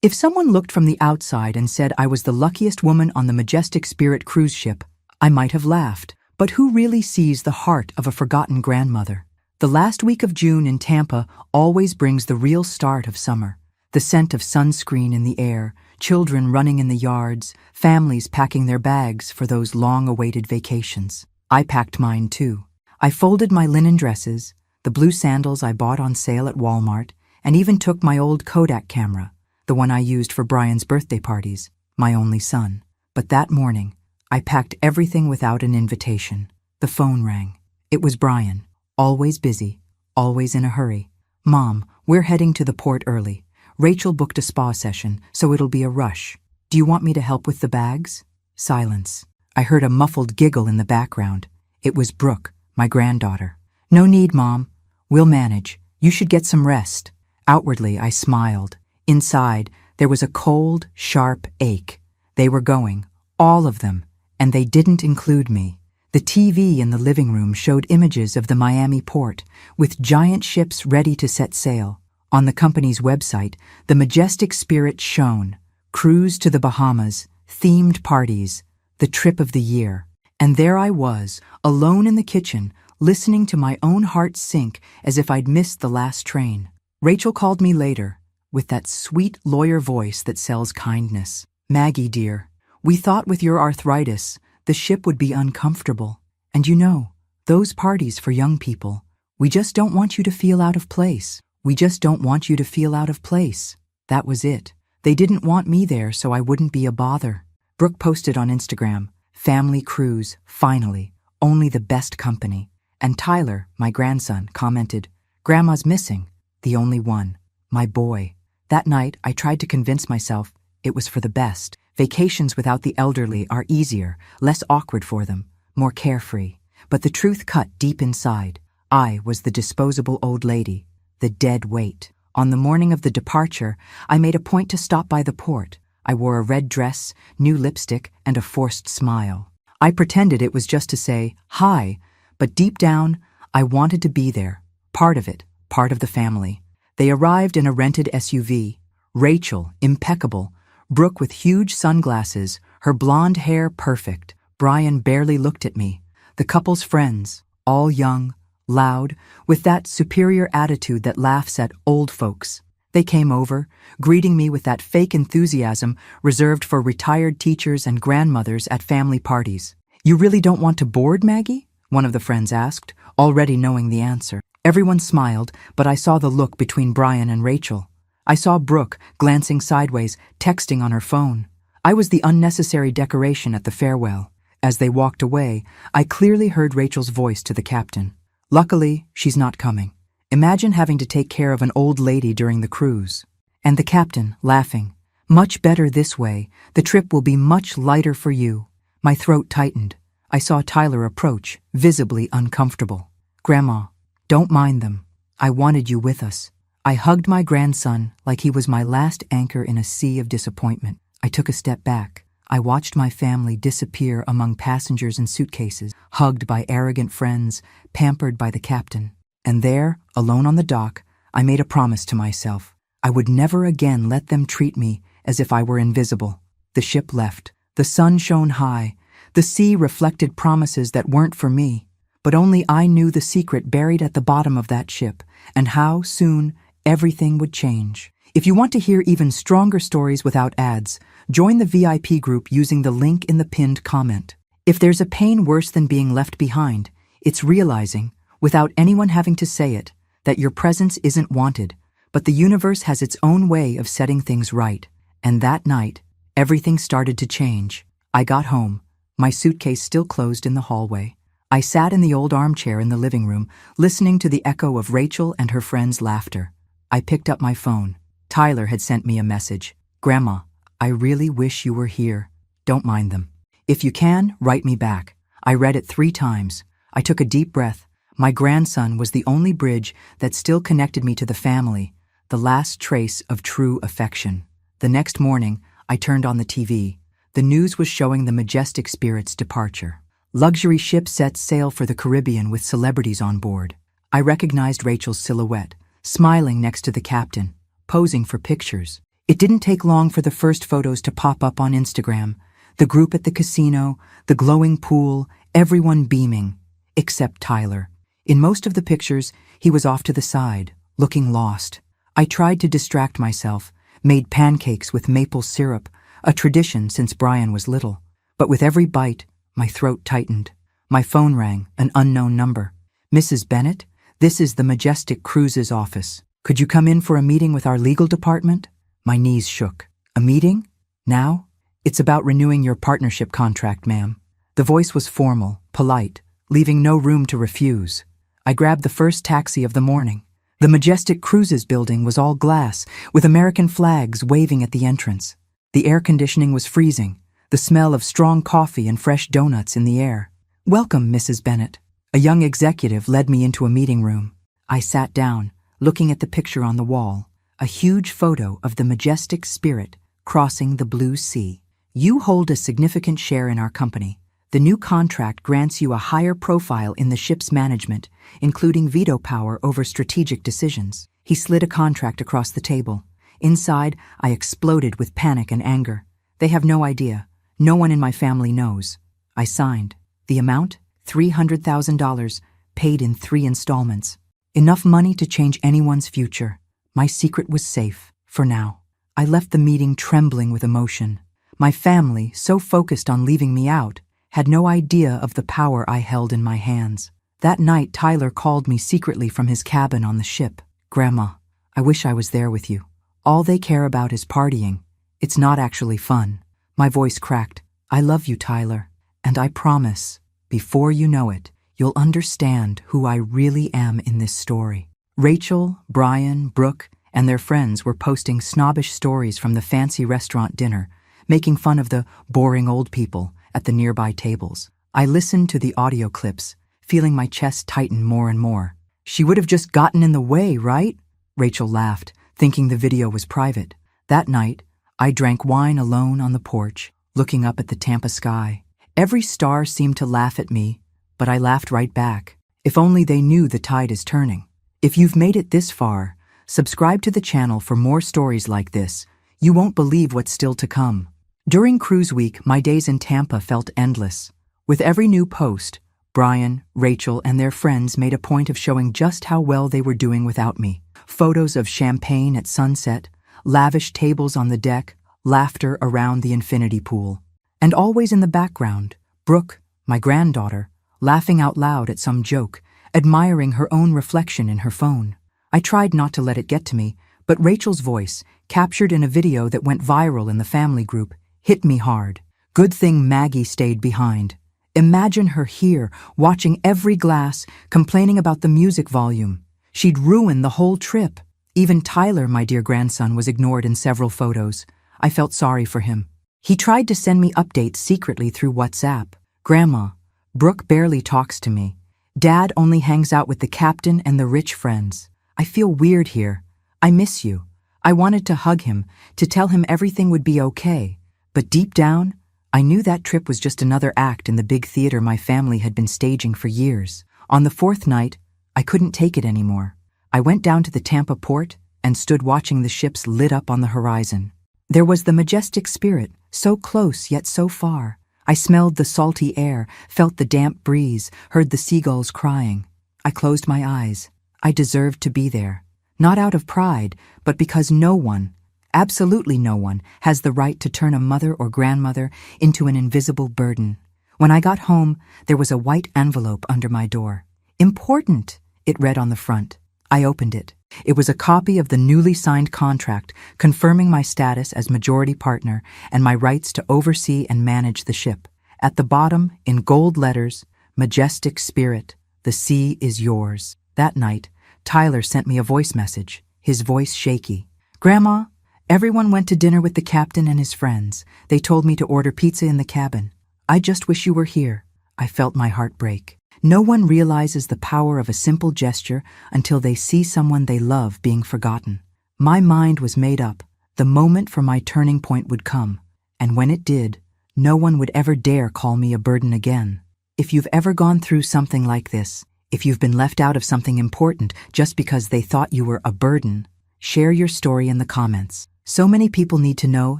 If someone looked from the outside and said I was the luckiest woman on the Majestic Spirit cruise ship, I might have laughed. But who really sees the heart of a forgotten grandmother? The last week of June in Tampa always brings the real start of summer. The scent of sunscreen in the air, children running in the yards, families packing their bags for those long-awaited vacations. I packed mine too. I folded my linen dresses, the blue sandals I bought on sale at Walmart, and even took my old Kodak camera, the one I used for Brian's birthday parties, my only son. But that morning, I packed everything without an invitation. The phone rang. It was Brian, always busy, always in a hurry. "Mom, we're heading to the port early. Rachel booked a spa session, so it'll be a rush. Do you want me to help with the bags?" Silence. I heard a muffled giggle in the background. It was Brooke, my granddaughter. "No need, Mom. We'll manage. You should get some rest." Outwardly, I smiled. Inside, there was a cold, sharp ache. They were going, all of them, and they didn't include me. The TV in the living room showed images of the Miami port, with giant ships ready to set sail. On the company's website, the Majestic Spirit shone. Cruise to the Bahamas, themed parties, the trip of the year. And there I was, alone in the kitchen, listening to my own heart sink as if I'd missed the last train. Rachel called me later, with that sweet lawyer voice that sells kindness. "Maggie, dear, we thought with your arthritis, the ship would be uncomfortable. And you know, those parties for young people, we just don't want you to feel out of place. We just don't want you to feel out of place." That was it. They didn't want me there so I wouldn't be a bother. Brooke posted on Instagram, "Family cruise, finally, only the best company." And Tyler, my grandson, commented, "Grandma's missing, the only one, my boy." That night, I tried to convince myself it was for the best. Vacations without the elderly are easier, less awkward for them, more carefree. But the truth cut deep inside. I was the disposable old lady, the dead weight. On the morning of the departure, I made a point to stop by the port. I wore a red dress, new lipstick, and a forced smile. I pretended it was just to say, "Hi," but deep down, I wanted to be there, part of it, part of the family. They arrived in a rented SUV. Rachel, impeccable. Brooke with huge sunglasses, her blonde hair perfect. Brian barely looked at me. The couple's friends, all young, loud, with that superior attitude that laughs at old folks. They came over, greeting me with that fake enthusiasm reserved for retired teachers and grandmothers at family parties. "You really don't want to board, Maggie?" one of the friends asked, already knowing the answer. Everyone smiled, but I saw the look between Brian and Rachel. I saw Brooke glancing sideways, texting on her phone. I was the unnecessary decoration at the farewell. As they walked away, I clearly heard Rachel's voice to the captain. "Luckily, she's not coming. Imagine having to take care of an old lady during the cruise." And the captain, laughing, "Much better this way. The trip will be much lighter for you." My throat tightened. I saw Tyler approach, visibly uncomfortable. "Grandma, don't mind them. I wanted you with us." I hugged my grandson like he was my last anchor in a sea of disappointment. I took a step back. I watched my family disappear among passengers and suitcases, hugged by arrogant friends, pampered by the captain. And there, alone on the dock, I made a promise to myself. I would never again let them treat me as if I were invisible. The ship left. The sun shone high. The sea reflected promises that weren't for me. But only I knew the secret buried at the bottom of that ship, and how soon everything would change. If you want to hear even stronger stories without ads, join the VIP group using the link in the pinned comment. If there's a pain worse than being left behind, it's realizing, without anyone having to say it, that your presence isn't wanted, but the universe has its own way of setting things right. And that night, everything started to change. I got home, my suitcase still closed in the hallway. I sat in the old armchair in the living room, listening to the echo of Rachel and her friends' laughter. I picked up my phone. Tyler had sent me a message. "Grandma, I really wish you were here. Don't mind them. If you can, write me back." I read it 3 times. I took a deep breath. My grandson was the only bridge that still connected me to the family, the last trace of true affection. The next morning, I turned on the TV. The news was showing the Majestic Spirit's departure. Luxury ship sets sail for the Caribbean with celebrities on board. I recognized Rachel's silhouette, smiling next to the captain, posing for pictures. It didn't take long for the first photos to pop up on Instagram. The group at the casino, the glowing pool, everyone beaming, except Tyler. In most of the pictures, he was off to the side, looking lost. I tried to distract myself, made pancakes with maple syrup, a tradition since Brian was little. But with every bite, my throat tightened. My phone rang, an unknown number. "Mrs. Bennett, this is the Majestic Cruises office. Could you come in for a meeting with our legal department?" My knees shook. "A meeting? Now?" "It's about renewing your partnership contract, ma'am." The voice was formal, polite, leaving no room to refuse. I grabbed the first taxi of the morning. The Majestic Cruises building was all glass, with American flags waving at the entrance. The air conditioning was freezing, the smell of strong coffee and fresh donuts in the air. "Welcome, Mrs. Bennett." A young executive led me into a meeting room. I sat down, looking at the picture on the wall, a huge photo of the Majestic Spirit crossing the blue sea. "You hold a significant share in our company. The new contract grants you a higher profile in the ship's management, including veto power over strategic decisions." He slid a contract across the table. Inside, I exploded with panic and anger. "They have no idea. No one in my family knows." I signed. The amount? $300,000, paid in 3 installments. Enough money to change anyone's future. My secret was safe, for now. I left the meeting trembling with emotion. My family, so focused on leaving me out, had no idea of the power I held in my hands. That night, Tyler called me secretly from his cabin on the ship. "Grandma, I wish I was there with you. All they care about is partying. It's not actually fun." My voice cracked. "I love you, Tyler, and I promise, before you know it, you'll understand who I really am in this story." Rachel, Brian, Brooke, and their friends were posting snobbish stories from the fancy restaurant dinner, making fun of the boring old people at the nearby tables. I listened to the audio clips, feeling my chest tighten more and more. "She would have just gotten in the way, right?" Rachel laughed, thinking the video was private. That night, I drank wine alone on the porch, looking up at the Tampa sky. Every star seemed to laugh at me, but I laughed right back. If only they knew the tide is turning. If you've made it this far, subscribe to the channel for more stories like this. You won't believe what's still to come. During cruise week, my days in Tampa felt endless. With every new post, Brian, Rachel, and their friends made a point of showing just how well they were doing without me. Photos of champagne at sunset, lavish tables on the deck, laughter around the infinity pool. And always in the background, Brooke, my granddaughter, laughing out loud at some joke, admiring her own reflection in her phone. I tried not to let it get to me, but Rachel's voice, captured in a video that went viral in the family group, hit me hard. Good thing Maggie stayed behind. Imagine her here, watching every glass, complaining about the music volume. She'd ruin the whole trip. Even Tyler, my dear grandson, was ignored in several photos. I felt sorry for him. He tried to send me updates secretly through WhatsApp. "Grandma, Brooke barely talks to me. Dad only hangs out with the captain and the rich friends. I feel weird here. I miss you." I wanted to hug him, to tell him everything would be okay. But deep down, I knew that trip was just another act in the big theater my family had been staging for years. On the 4th night, I couldn't take it anymore. I went down to the Tampa port and stood watching the ships lit up on the horizon. There was the Majestic Spirit, so close yet so far. I smelled the salty air, felt the damp breeze, heard the seagulls crying. I closed my eyes. I deserved to be there. Not out of pride, but because no one, absolutely no one, has the right to turn a mother or grandmother into an invisible burden. When I got home, there was a white envelope under my door. "Important," it read on the front. I opened it. It was a copy of the newly signed contract confirming my status as majority partner and my rights to oversee and manage the ship. At the bottom, in gold letters, "Majestic Spirit, the sea is yours." That night, Tyler sent me a voice message, his voice shaky. "Grandma, everyone went to dinner with the captain and his friends. They told me to order pizza in the cabin. I just wish you were here." I felt my heart break. No one realizes the power of a simple gesture until they see someone they love being forgotten. My mind was made up. The moment for my turning point would come. And when it did, no one would ever dare call me a burden again. If you've ever gone through something like this, if you've been left out of something important just because they thought you were a burden, share your story in the comments. So many people need to know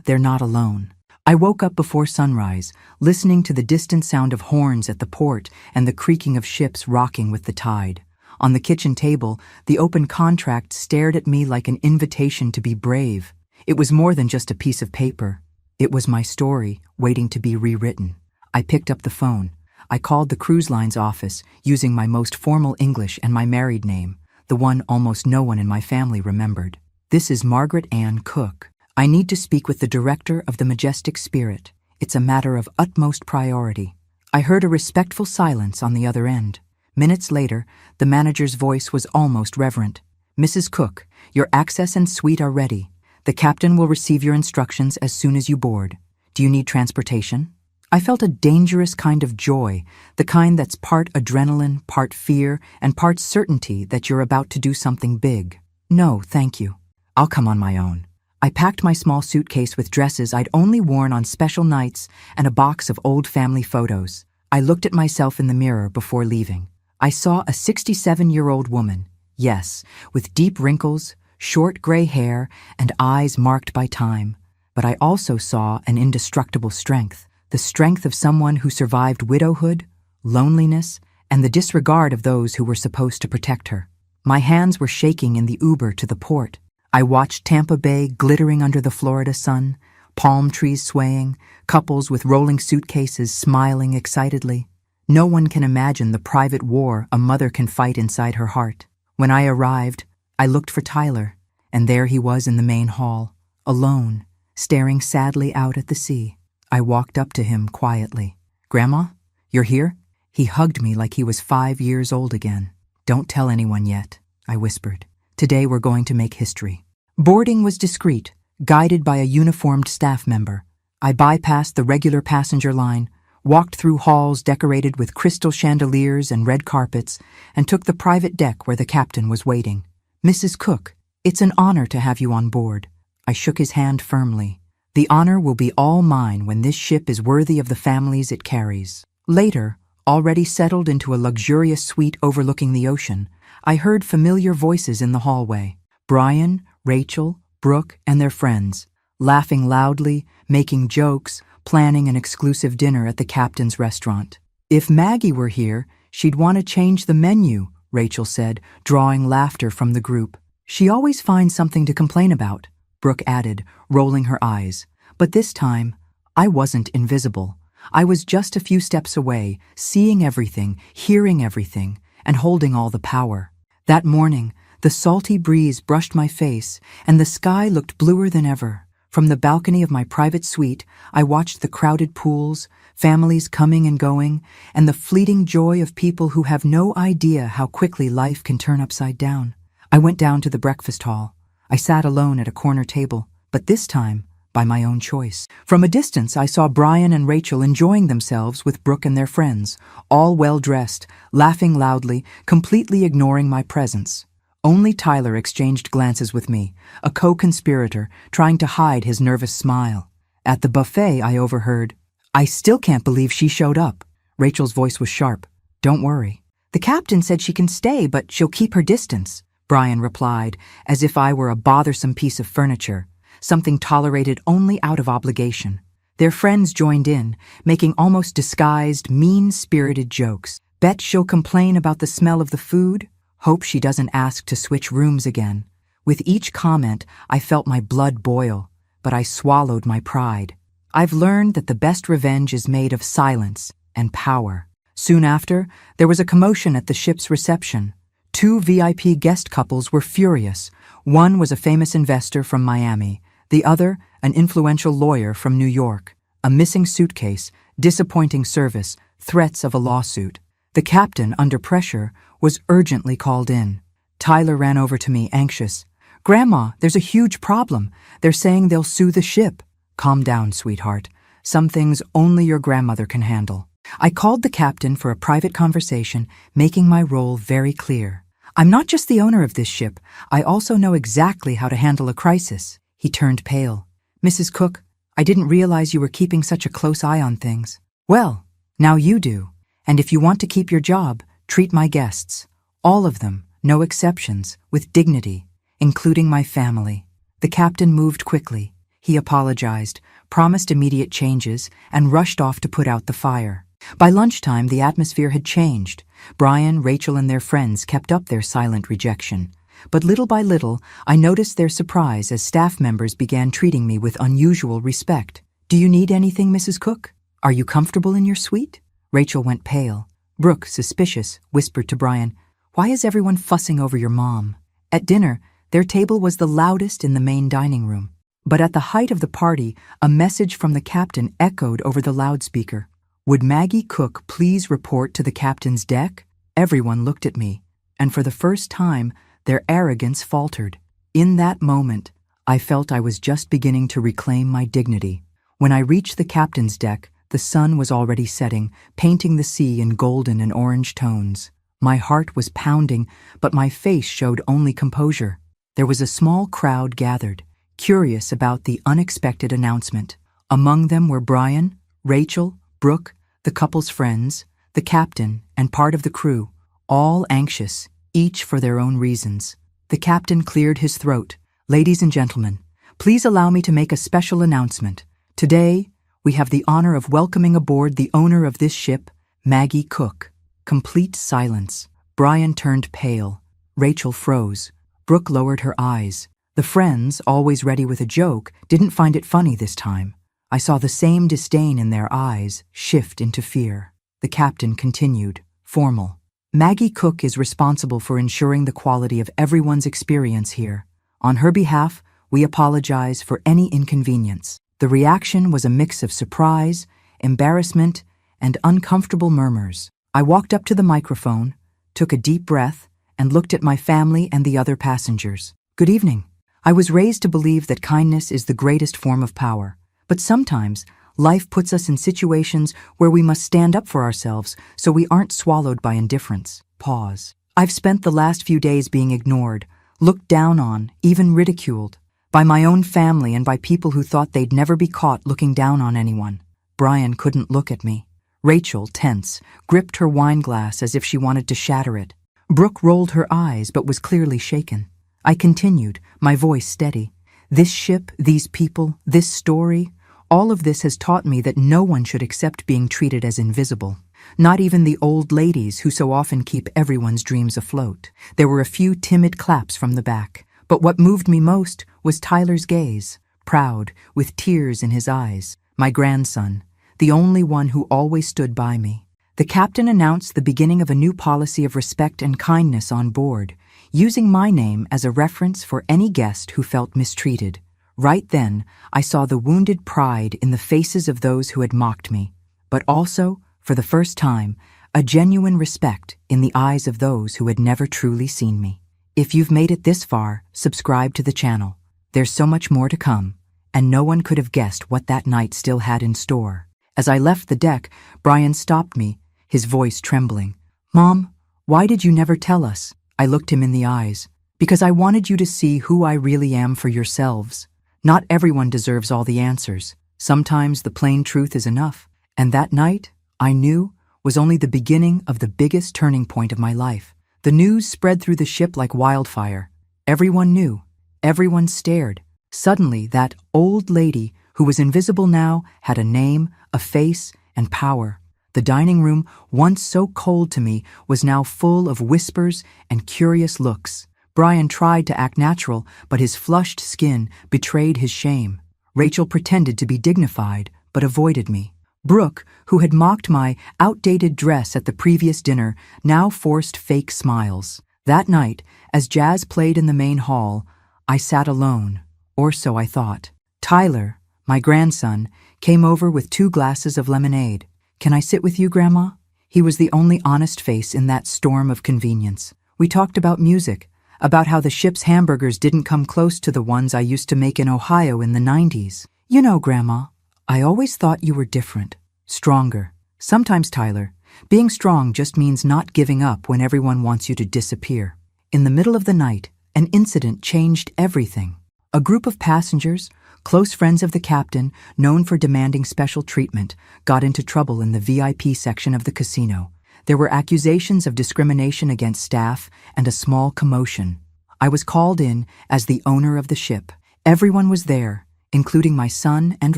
they're not alone. I woke up before sunrise, listening to the distant sound of horns at the port and the creaking of ships rocking with the tide. On the kitchen table, the open contract stared at me like an invitation to be brave. It was more than just a piece of paper. It was my story, waiting to be rewritten. I picked up the phone. I called the cruise line's office, using my most formal English and my married name, the one almost no one in my family remembered. "This is Margaret Ann Cook. I need to speak with the director of the Majestic Spirit. It's a matter of utmost priority." I heard a respectful silence on the other end. Minutes later, the manager's voice was almost reverent. "Mrs. Cook, your access and suite are ready. The captain will receive your instructions as soon as you board. Do you need transportation?" I felt a dangerous kind of joy, the kind that's part adrenaline, part fear, and part certainty that you're about to do something big. "No, thank you. I'll come on my own." I packed my small suitcase with dresses I'd only worn on special nights and a box of old family photos. I looked at myself in the mirror before leaving. I saw a 67-year-old woman, yes, with deep wrinkles, short gray hair, and eyes marked by time. But I also saw an indestructible strength, the strength of someone who survived widowhood, loneliness, and the disregard of those who were supposed to protect her. My hands were shaking in the Uber to the port. I watched Tampa Bay glittering under the Florida sun, palm trees swaying, couples with rolling suitcases smiling excitedly. No one can imagine the private war a mother can fight inside her heart. When I arrived, I looked for Tyler, and there he was in the main hall, alone, staring sadly out at the sea. I walked up to him quietly. "Grandma, you're here?" He hugged me like he was 5 years old again. "Don't tell anyone yet," I whispered. "Today we're going to make history." Boarding was discreet, guided by a uniformed staff member. I bypassed the regular passenger line, walked through halls decorated with crystal chandeliers and red carpets, and took the private deck where the captain was waiting. "Mrs. Cook, it's an honor to have you on board." I shook his hand firmly. "The honor will be all mine when this ship is worthy of the families it carries." Later, already settled into a luxurious suite overlooking the ocean, I heard familiar voices in the hallway. Brian, Rachel, Brooke, and their friends, laughing loudly, making jokes, planning an exclusive dinner at the captain's restaurant. "If Maggie were here, she'd want to change the menu," Rachel said, drawing laughter from the group. "She always finds something to complain about," Brooke added, rolling her eyes. But this time, I wasn't invisible. I was just a few steps away, seeing everything, hearing everything, and holding all the power. That morning, the salty breeze brushed my face, and the sky looked bluer than ever. From the balcony of my private suite, I watched the crowded pools, families coming and going, and the fleeting joy of people who have no idea how quickly life can turn upside down. I went down to the breakfast hall. I sat alone at a corner table, but this time, by my own choice. From a distance, I saw Brian and Rachel enjoying themselves with Brooke and their friends, all well-dressed, laughing loudly, completely ignoring my presence. Only Tyler exchanged glances with me, a co-conspirator, trying to hide his nervous smile. At the buffet, I overheard, "I still can't believe she showed up." Rachel's voice was sharp. "Don't worry. The captain said she can stay, but she'll keep her distance," Brian replied, as if I were a bothersome piece of furniture, something tolerated only out of obligation. Their friends joined in, making almost disguised, mean-spirited jokes. "Bet she'll complain about the smell of the food. Hope she doesn't ask to switch rooms again." With each comment, I felt my blood boil, but I swallowed my pride. I've learned that the best revenge is made of silence and power. Soon after, there was a commotion at the ship's reception. 2 VIP guest couples were furious. One was a famous investor from Miami, the other an influential lawyer from New York. A missing suitcase, disappointing service, threats of a lawsuit. The captain, under pressure, was urgently called in. Tyler ran over to me, anxious. "Grandma, there's a huge problem. They're saying they'll sue the ship." "Calm down, sweetheart. Some things only your grandmother can handle." I called the captain for a private conversation, making my role very clear. "I'm not just the owner of this ship. I also know exactly how to handle a crisis." He turned pale. "Mrs. Cook, I didn't realize you were keeping such a close eye on things." "Well, now you do. And if you want to keep your job, treat my guests, all of them, no exceptions, with dignity, including my family." The captain moved quickly. He apologized, promised immediate changes, and rushed off to put out the fire. By lunchtime, the atmosphere had changed. Brian, Rachel, and their friends kept up their silent rejection. But little by little, I noticed their surprise as staff members began treating me with unusual respect. "Do you need anything, Mrs. Cook? Are you comfortable in your suite?" Rachel went pale. Brooke, suspicious, whispered to Brian, "Why is everyone fussing over your mom?" At dinner, their table was the loudest in the main dining room. But at the height of the party, a message from the captain echoed over the loudspeaker. "Would Maggie Cook please report to the captain's deck?" Everyone looked at me, and for the first time, their arrogance faltered. In that moment, I felt I was just beginning to reclaim my dignity. When I reached the captain's deck, the sun was already setting, painting the sea in golden and orange tones. My heart was pounding, but my face showed only composure. There was a small crowd gathered, curious about the unexpected announcement. Among them were Brian, Rachel, Brooke, the couple's friends, the captain, and part of the crew, all anxious, each for their own reasons. The captain cleared his throat. "Ladies and gentlemen, please allow me to make a special announcement. Today, we have the honor of welcoming aboard the owner of this ship, Maggie Cook." Complete silence. Brian turned pale. Rachel froze. Brooke lowered her eyes. The friends, always ready with a joke, didn't find it funny this time. I saw the same disdain in their eyes shift into fear. The captain continued, formal. "Maggie Cook is responsible for ensuring the quality of everyone's experience here. On her behalf, we apologize for any inconvenience." The reaction was a mix of surprise, embarrassment, and uncomfortable murmurs. I walked up to the microphone, took a deep breath, and looked at my family and the other passengers. "Good evening. I was raised to believe that kindness is the greatest form of power. But sometimes, life puts us in situations where we must stand up for ourselves so we aren't swallowed by indifference." Pause. "I've spent the last few days being ignored, looked down on, even ridiculed, by my own family and by people who thought they'd never be caught looking down on anyone." Brian couldn't look at me. Rachel, tense, gripped her wine glass as if she wanted to shatter it. Brooke rolled her eyes but was clearly shaken. I continued, my voice steady. "This ship, these people, this story, all of this has taught me that no one should accept being treated as invisible. Not even the old ladies who so often keep everyone's dreams afloat." There were a few timid claps from the back. But what moved me most was Tyler's gaze, proud, with tears in his eyes. My grandson, the only one who always stood by me. The captain announced the beginning of a new policy of respect and kindness on board, using my name as a reference for any guest who felt mistreated. Right then, I saw the wounded pride in the faces of those who had mocked me, but also, for the first time, a genuine respect in the eyes of those who had never truly seen me. If you've made it this far, subscribe to the channel. There's so much more to come, and no one could have guessed what that night still had in store. As I left the deck, Brian stopped me, his voice trembling. "Mom, why did you never tell us?" I looked him in the eyes. "Because I wanted you to see who I really am for yourselves. Not everyone deserves all the answers. Sometimes the plain truth is enough." And that night, I knew, was only the beginning of the biggest turning point of my life. The news spread through the ship like wildfire. Everyone knew. Everyone stared. Suddenly, that old lady, who was invisible now, had a name, a face, and power. The dining room, once so cold to me, was now full of whispers and curious looks. Brian tried to act natural, but his flushed skin betrayed his shame. Rachel pretended to be dignified, but avoided me. Brooke, who had mocked my outdated dress at the previous dinner, now forced fake smiles. That night, as jazz played in the main hall, I sat alone, or so I thought. Tyler, my grandson, came over with 2 glasses of lemonade. "Can I sit with you, Grandma?" He was the only honest face in that storm of convenience. We talked about music, about how the ship's hamburgers didn't come close to the ones I used to make in Ohio in the 90s. "You know, Grandma, I always thought you were different, stronger. Sometimes, Tyler, being strong just means not giving up when everyone wants you to disappear." In the middle of the night, an incident changed everything. A group of passengers, close friends of the captain, known for demanding special treatment, got into trouble in the VIP section of the casino. There were accusations of discrimination against staff and a small commotion. I was called in as the owner of the ship. Everyone was there, including my son and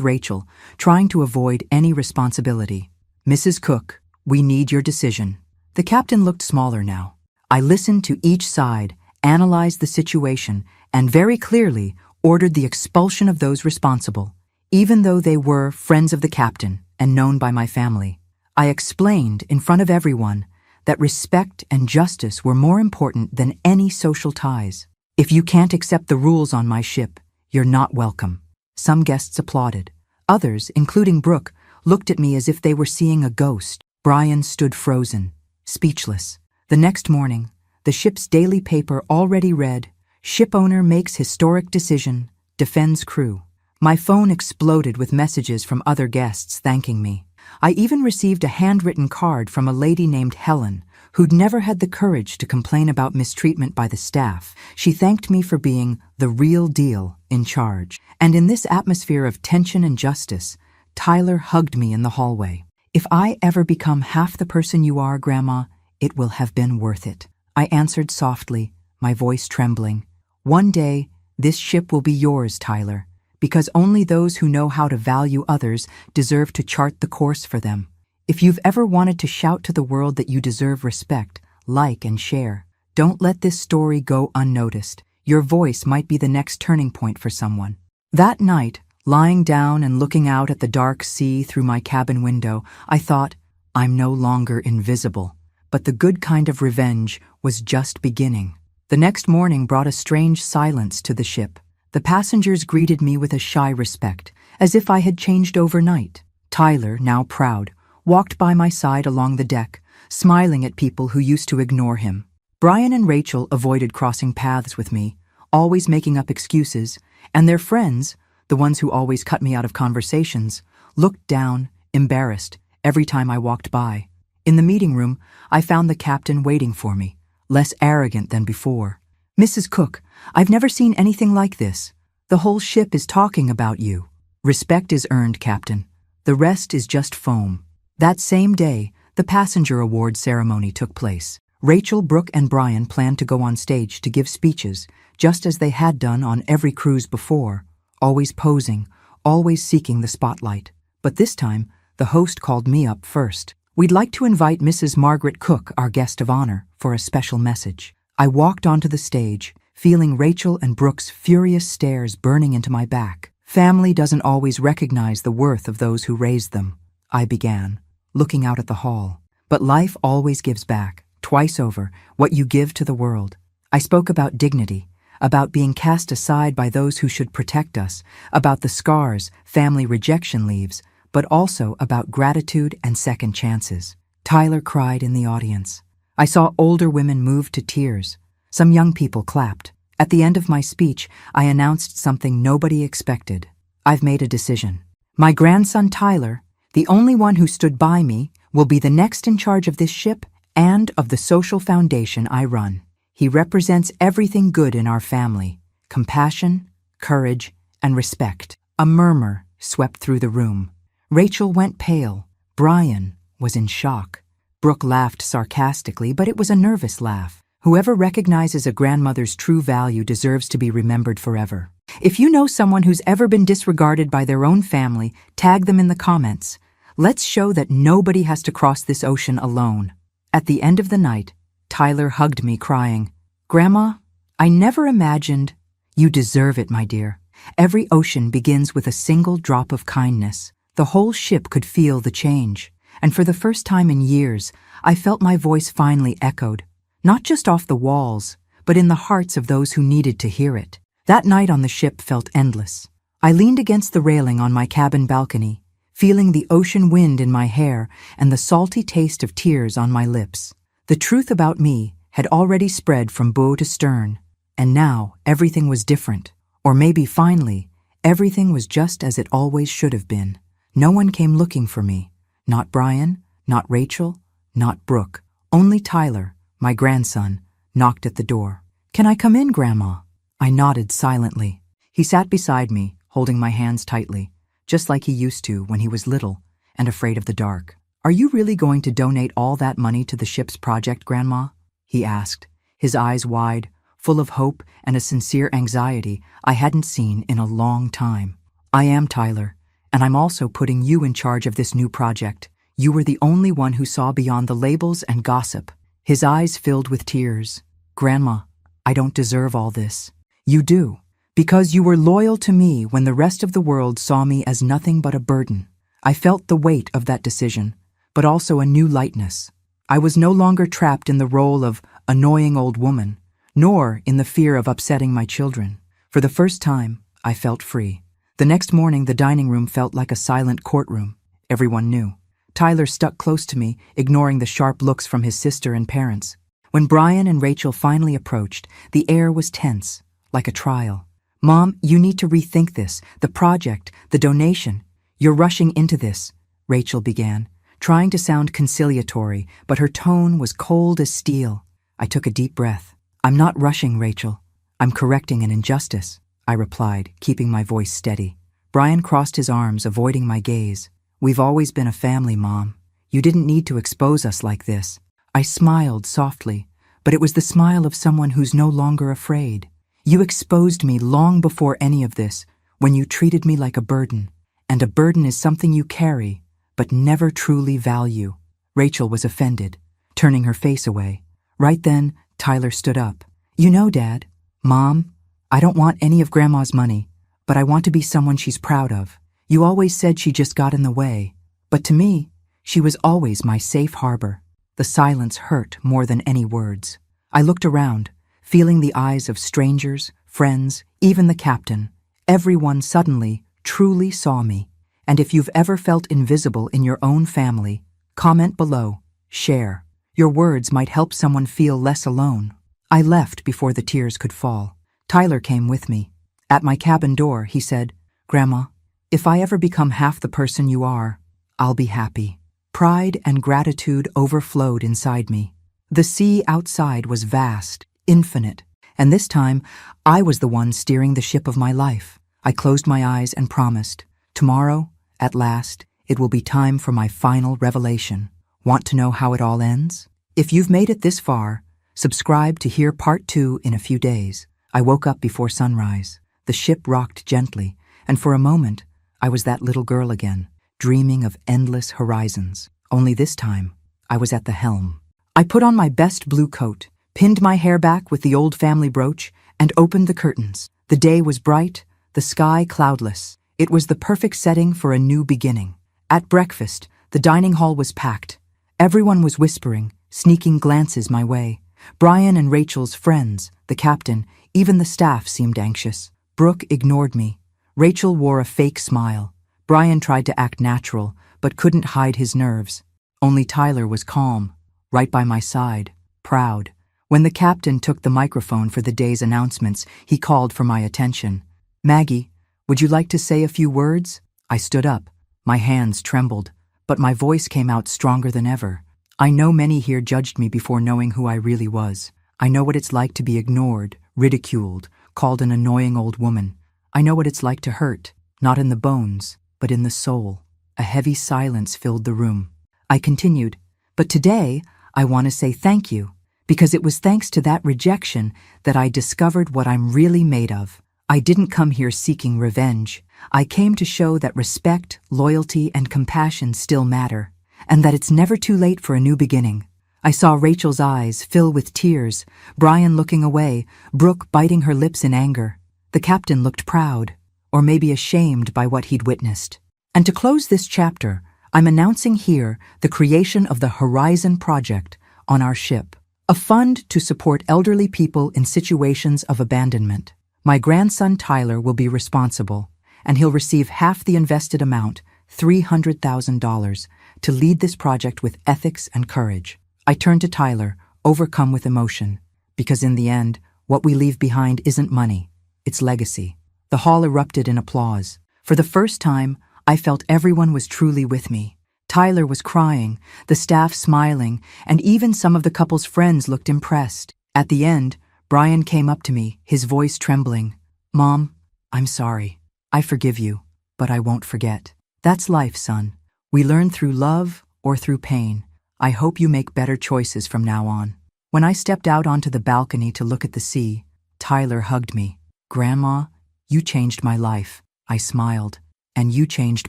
Rachel, trying to avoid any responsibility. "Mrs. Cook, we need your decision." The captain looked smaller now. I listened to each side, analyzed the situation, and very clearly ordered the expulsion of those responsible, even though they were friends of the captain and known by my family. I explained in front of everyone that respect and justice were more important than any social ties. "If you can't accept the rules on my ship, you're not welcome." Some guests applauded. Others, including Brooke, looked at me as if they were seeing a ghost. Brian stood frozen, speechless. The next morning, the ship's daily paper already read, "Shipowner makes historic decision, defends crew." My phone exploded with messages from other guests thanking me. I even received a handwritten card from a lady named Helen, who'd never had the courage to complain about mistreatment by the staff. She thanked me for being the real deal in charge. And in this atmosphere of tension and justice, Tyler hugged me in the hallway. "If I ever become half the person you are, Grandma, it will have been worth it." I answered softly, my voice trembling. "One day, this ship will be yours, Tyler, because only those who know how to value others deserve to chart the course for them. If you've ever wanted to shout to the world that you deserve respect, like and share. Don't let this story go unnoticed. Your voice might be the next turning point for someone." That night, lying down and looking out at the dark sea through my cabin window, I thought, I'm no longer invisible. But the good kind of revenge was just beginning. The next morning brought a strange silence to the ship. The passengers greeted me with a shy respect, as if I had changed overnight. Tyler, now proud, walked by my side along the deck, smiling at people who used to ignore him. Brian and Rachel avoided crossing paths with me, always making up excuses, and their friends, the ones who always cut me out of conversations, looked down, embarrassed, every time I walked by. In the meeting room, I found the captain waiting for me, less arrogant than before. "Mrs. Cook, I've never seen anything like this. The whole ship is talking about you." "Respect is earned, Captain. The rest is just foam." That same day, the passenger award ceremony took place. Rachel, Brooke, and Brian planned to go on stage to give speeches, just as they had done on every cruise before, always posing, always seeking the spotlight. But this time, the host called me up first. "We'd like to invite Mrs. Margaret Cook, our guest of honor, for a special message." I walked onto the stage, feeling Rachel and Brooke's furious stares burning into my back. "Family doesn't always recognize the worth of those who raised them," I began, looking out at the hall. "But life always gives back, twice over, what you give to the world." I spoke about dignity, about being cast aside by those who should protect us, about the scars family rejection leaves, but also about gratitude and second chances. Tyler cried in the audience. I saw older women move to tears. Some young people clapped. At the end of my speech, I announced something nobody expected. "I've made a decision. My grandson Tyler, the only one who stood by me, will be the next in charge of this ship and of the social foundation I run. He represents everything good in our family: compassion, courage, and respect." A murmur swept through the room. Rachel went pale. Brian was in shock. Brooke laughed sarcastically, but it was a nervous laugh. Whoever recognizes a grandmother's true value deserves to be remembered forever. If you know someone who's ever been disregarded by their own family, tag them in the comments. Let's show that nobody has to cross this ocean alone. At the end of the night, Tyler hugged me, crying, "Grandma, I never imagined—" "You deserve it, my dear. Every ocean begins with a single drop of kindness." The whole ship could feel the change, and for the first time in years, I felt my voice finally echoed, not just off the walls, but in the hearts of those who needed to hear it. That night on the ship felt endless. I leaned against the railing on my cabin balcony, feeling the ocean wind in my hair and the salty taste of tears on my lips. The truth about me had already spread from bow to stern, and now everything was different. Or maybe finally, everything was just as it always should have been. No one came looking for me. Not Brian, not Rachel, not Brooke. Only Tyler, my grandson, knocked at the door. "Can I come in, Grandma?" I nodded silently. He sat beside me, holding my hands tightly, just like he used to when he was little and afraid of the dark. "Are you really going to donate all that money to the ship's project, Grandma?" he asked, his eyes wide, full of hope and a sincere anxiety I hadn't seen in a long time. "I am Tyler, and I'm also putting you in charge of this new project. You were the only one who saw beyond the labels and gossip." His eyes filled with tears. "Grandma, I don't deserve all this." "You do, because you were loyal to me when the rest of the world saw me as nothing but a burden." I felt the weight of that decision, but also a new lightness. I was no longer trapped in the role of annoying old woman, nor in the fear of upsetting my children. For the first time, I felt free. The next morning, the dining room felt like a silent courtroom. Everyone knew. Tyler stuck close to me, ignoring the sharp looks from his sister and parents. When Brian and Rachel finally approached, the air was tense, like a trial. "Mom, you need to rethink this. The project, the donation. You're rushing into this," Rachel began, trying to sound conciliatory, but her tone was cold as steel. I took a deep breath. "I'm not rushing, Rachel. I'm correcting an injustice," I replied, keeping my voice steady. Brian crossed his arms, avoiding my gaze. "We've always been a family, Mom. You didn't need to expose us like this." I smiled softly, but it was the smile of someone who's no longer afraid. "You exposed me long before any of this, when you treated me like a burden. And a burden is something you carry, but never truly value." Rachel was offended, turning her face away. Right then, Tyler stood up. "You know, Dad, Mom, I don't want any of Grandma's money, but I want to be someone she's proud of. You always said she just got in the way, but to me, she was always my safe harbor." The silence hurt more than any words. I looked around, feeling the eyes of strangers, friends, even the captain. Everyone suddenly, truly saw me. And if you've ever felt invisible in your own family, comment below, share. Your words might help someone feel less alone. I left before the tears could fall. Tyler came with me. At my cabin door, he said, "Grandma, if I ever become half the person you are, I'll be happy." Pride and gratitude overflowed inside me. The sea outside was vast, infinite, and this time, I was the one steering the ship of my life. I closed my eyes and promised, "Tomorrow, at last, it will be time for my final revelation." Want to know how it all ends? If you've made it this far, subscribe to hear part 2 in a few days. I woke up before sunrise. The ship rocked gently, and for a moment, I was that little girl again, dreaming of endless horizons. Only this time, I was at the helm. I put on my best blue coat, pinned my hair back with the old family brooch, and opened the curtains. The day was bright, the sky cloudless. It was the perfect setting for a new beginning. At breakfast, the dining hall was packed. Everyone was whispering, sneaking glances my way. Brian and Rachel's friends, the captain, even the staff seemed anxious. Brooke ignored me. Rachel wore a fake smile. Brian tried to act natural, but couldn't hide his nerves. Only Tyler was calm, right by my side, proud. When the captain took the microphone for the day's announcements, he called for my attention. "Maggie, would you like to say a few words?" I stood up. My hands trembled, but my voice came out stronger than ever. "I know many here judged me before knowing who I really was. I know what it's like to be ignored, ridiculed, called an annoying old woman. I know what it's like to hurt, not in the bones, but in the soul." A heavy silence filled the room. I continued, "But today, I want to say thank you, because it was thanks to that rejection that I discovered what I'm really made of. I didn't come here seeking revenge. I came to show that respect, loyalty, and compassion still matter, and that it's never too late for a new beginning." I saw Rachel's eyes fill with tears, Brian looking away, Brooke biting her lips in anger. The captain looked proud, or maybe ashamed by what he'd witnessed. And to close this chapter, I'm announcing here the creation of the Horizon Project on our ship, a fund to support elderly people in situations of abandonment. My grandson Tyler will be responsible, and he'll receive half the invested amount, $300,000, to lead this project with ethics and courage. I turned to Tyler, overcome with emotion, because in the end, what we leave behind isn't money, it's legacy. The hall erupted in applause. For the first time, I felt everyone was truly with me. Tyler was crying, the staff smiling, and even some of the couple's friends looked impressed. At the end, Brian came up to me, his voice trembling. "Mom, I'm sorry. I forgive you, but I won't forget. That's life, son. We learn through love or through pain. I hope you make better choices from now on." When I stepped out onto the balcony to look at the sea, Tyler hugged me. Grandma, you changed my life. I smiled. And you changed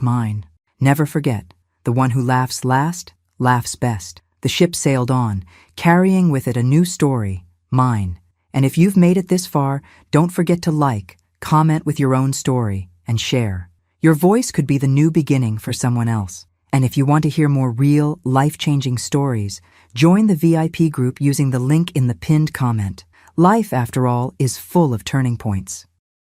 mine. Never forget, the one who laughs last, laughs best. The ship sailed on, carrying with it a new story, mine. And if you've made it this far, don't forget to like, comment with your own story, and share. Your voice could be the new beginning for someone else. And if you want to hear more real, life-changing stories, join the VIP group using the link in the pinned comment. Life, after all, is full of turning points.